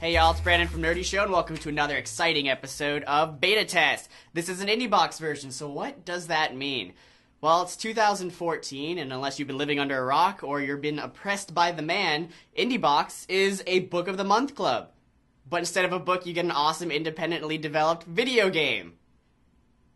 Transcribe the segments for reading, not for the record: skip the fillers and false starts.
Hey y'all, it's Brandon from Nerdy Show, and welcome to another exciting episode of Beta Test. This is an IndieBox version, so what does that mean? Well, it's 2014, and unless you've been living under a rock or you've been oppressed by the man, IndieBox is a Book of the Month club. But instead of a book, you get an awesome, independently developed video game.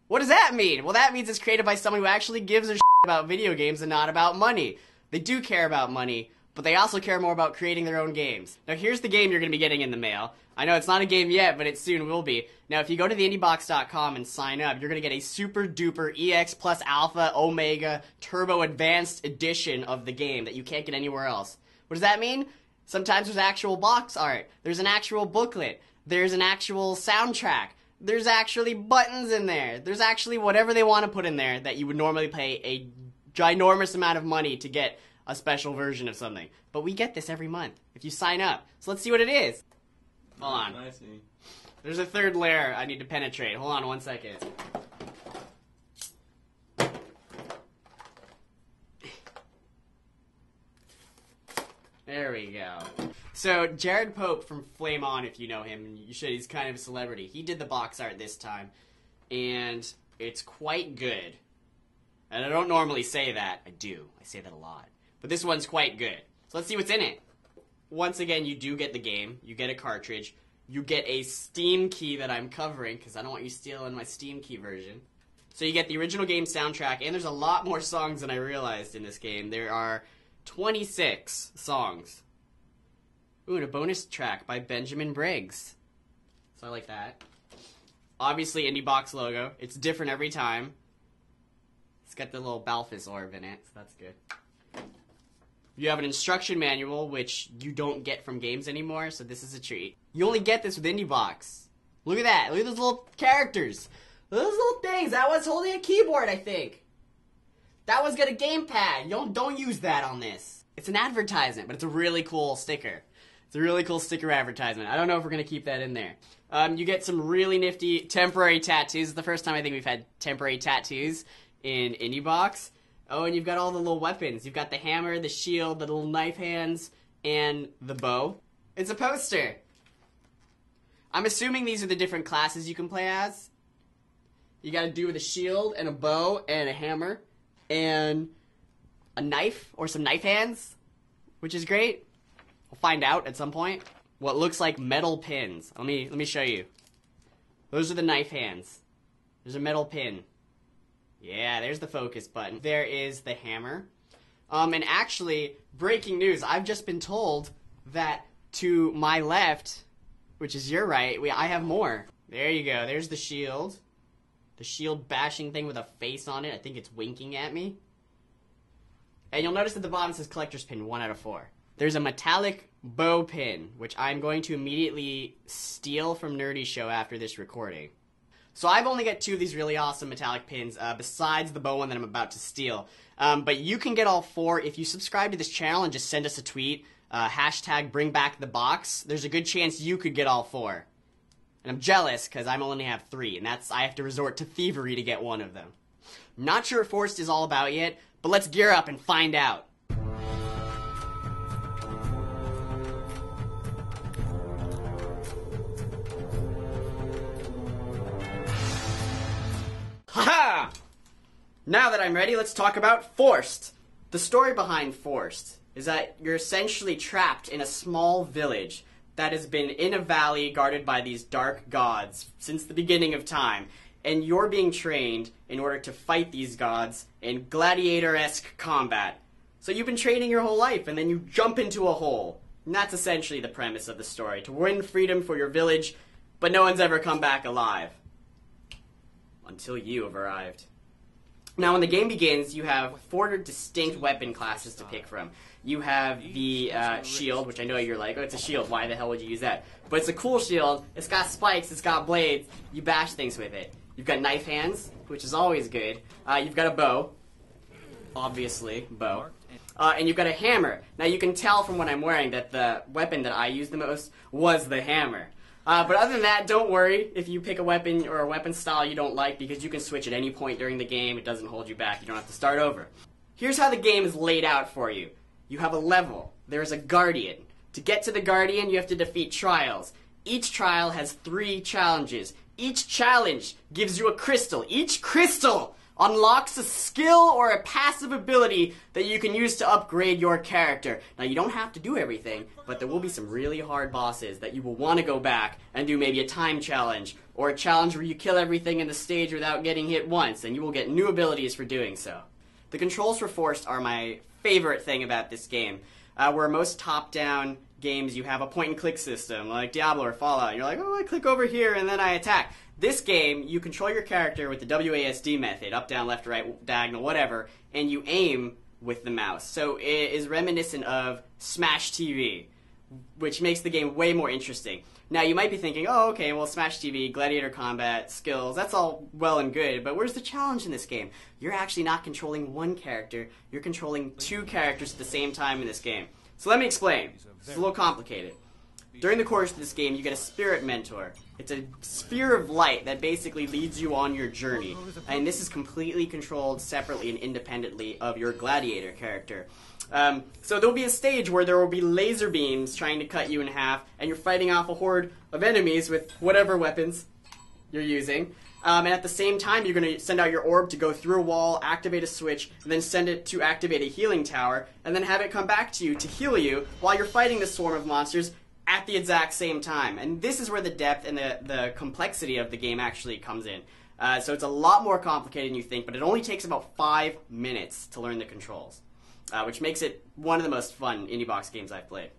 What does that mean? Well, that means it's created by someone who actually gives a shit about video games and not about money. They do care about money, but they also care more about creating their own games. Now, here's the game you're going to be getting in the mail. I know it's not a game yet, but it soon will be. Now, if you go to the IndieBox.com and sign up, you're going to get a super duper EX plus Alpha Omega Turbo Advanced edition of the game that you can't get anywhere else. What does that mean? Sometimes there's actual box art. There's an actual booklet. There's an actual soundtrack. There's actually buttons in there. There's actually whatever they want to put in there that you would normally pay a ginormous amount of money to get a special version of something. But we get this every month if you sign up. So let's see what it is. Hold on. I see. There's a third layer I need to penetrate. Hold on 1 second. There we go. So, Jared Pope from Flame On, if you know him, you should, he's kind of a celebrity. He did the box art this time, and it's quite good. And I don't normally say that. I do. I say that a lot. But this one's quite good. So let's see what's in it. Once again, you do get the game. You get a cartridge. You get a Steam key that I'm covering, because I don't want you stealing my Steam key version. So you get the original game soundtrack, and there's a lot more songs than I realized in this game. There are 26 songs. Ooh, and a bonus track by Benjamin Briggs. So I like that. Obviously, IndieBox logo. It's different every time. It's got the little Balthus orb in it, so that's good. You have an instruction manual, which you don't get from games anymore, so this is a treat. You only get this with IndieBox. Look at that. Look at those little characters. Those little things. That one's holding a keyboard, I think. That one's got a gamepad. Don't use that on this. It's an advertisement, but it's a really cool sticker. It's a really cool sticker advertisement. I don't know if we're going to keep that in there. You get some really nifty temporary tattoos. It's the first time I think we've had temporary tattoos in IndieBox. Oh, and you've got all the little weapons. You've got the hammer, the shield, the little knife hands, and the bow. It's a poster. I'm assuming these are the different classes you can play as. You got to do with a shield and a bow and a hammer and a knife or some knife hands, which is great. We'll find out at some point. What looks like metal pins. Let me show you. Those are the knife hands. There's a metal pin. Yeah, there's the focus button. There is the hammer. And actually, breaking news, I've just been told that to my left, which is your right, I have more. There you go. There's the shield. The shield bashing thing with a face on it. I think it's winking at me. And you'll notice at the bottom it says collector's pin 1 out of 4. There's a metallic bow pin, which I'm going to immediately steal from Nerdy Show after this recording. So I've only got 2 of these really awesome metallic pins, besides the bow one that I'm about to steal. But you can get all 4 if you subscribe to this channel and just send us a tweet, hashtag #BringBackTheBox. There's a good chance you could get all 4. And I'm jealous, because I only have 3, and I have to resort to thievery to get one of them. I'm not sure what Forced is all about yet, but let's gear up and find out. Haha! Now that I'm ready, let's talk about Forced. The story behind Forced is that you're essentially trapped in a small village that has been in a valley guarded by these dark gods since the beginning of time, and you're being trained in order to fight these gods in gladiator-esque combat. So you've been training your whole life, and then you jump into a hole. And that's essentially the premise of the story, to win freedom for your village, but no one's ever come back alive. Until you have arrived. Now, when the game begins, you have 4 distinct weapon classes to pick from. You have the shield, which I know you're like, oh, it's a shield, why the hell would you use that? But it's a cool shield, it's got spikes, it's got blades, you bash things with it. You've got knife hands, which is always good. You've got a bow, obviously, bow. And you've got a hammer. Now, you can tell from what I'm wearing that the weapon that I used the most was the hammer. But other than that, don't worry if you pick a weapon or a weapon style you don't like, because you can switch at any point during the game. It doesn't hold you back. You don't have to start over. Here's how the game is laid out for you. You have a level. There's a guardian. To To get to the Guardian, you have to defeat trials. Each trial has 3 challenges. Each challenge gives you a crystal. Each crystal unlocks a skill or a passive ability that you can use to upgrade your character. Now, you don't have to do everything, but there will be some really hard bosses that you will want to go back and do maybe a time challenge, or a challenge where you kill everything in the stage without getting hit once, and you will get new abilities for doing so. The controls for Forced are my favorite thing about this game. Where most top-down games, you have a point-and-click system, like Diablo or Fallout. You're like, oh, I click over here and then I attack. This game, you control your character with the WASD method, up, down, left, right, diagonal, whatever, and you aim with the mouse. So it is reminiscent of Smash TV, which makes the game way more interesting. Now, you might be thinking, oh, okay, well, Smash TV, gladiator combat, skills, that's all well and good, but where's the challenge in this game? You're actually not controlling one character, you're controlling 2 characters at the same time in this game. So let me explain. It's a little complicated. During the course of this game, you get a spirit mentor. It's a sphere of light that basically leads you on your journey. And this is completely controlled separately and independently of your gladiator character. So there'll be a stage where there will be laser beams trying to cut you in half, and you're fighting off a horde of enemies with whatever weapons you're using. And at the same time, you're going to send out your orb to go through a wall, activate a switch, and then send it to activate a healing tower, and then have it come back to you to heal you while you're fighting this swarm of monsters at the exact same time. And this is where the depth and the complexity of the game actually comes in. So it's a lot more complicated than you think, but it only takes about 5 minutes to learn the controls, which makes it one of the most fun IndieBox games I've played.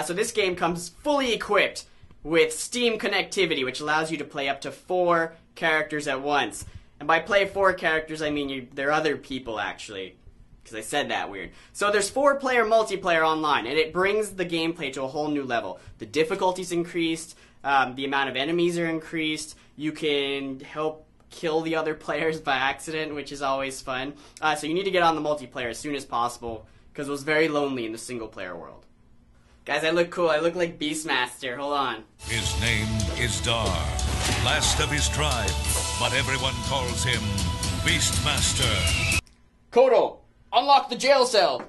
So this game comes fully equipped with Steam connectivity, which allows you to play up to 4 characters at once. And by play 4 characters, I mean there are other people, actually, because I said that weird. So there's 4-player multiplayer online, and it brings the gameplay to a whole new level. The difficulty's increased, the amount of enemies are increased, you can help kill the other players by accident, which is always fun. So you need to get on the multiplayer as soon as possible, because it was very lonely in the single-player world. Guys, I look cool. I look like Beastmaster. Hold on. His name is Dar, last of his tribe, but everyone calls him Beastmaster. Kodo, unlock the jail cell.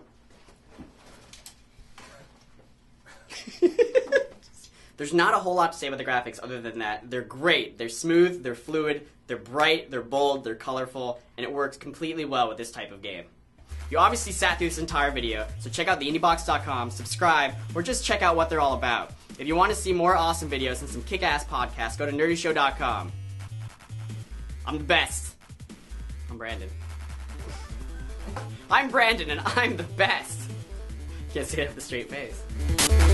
There's not a whole lot to say about the graphics other than that. They're great. They're smooth, they're fluid, they're bright, they're bold, they're colorful, and it works completely well with this type of game. You obviously sat through this entire video, so check out the IndieBox.com, subscribe, or just check out what they're all about. If you want to see more awesome videos and some kick-ass podcasts, go to nerdyshow.com. I'm the best. I'm Brandon. I'm Brandon, and I'm the best. Can't say it with a straight face.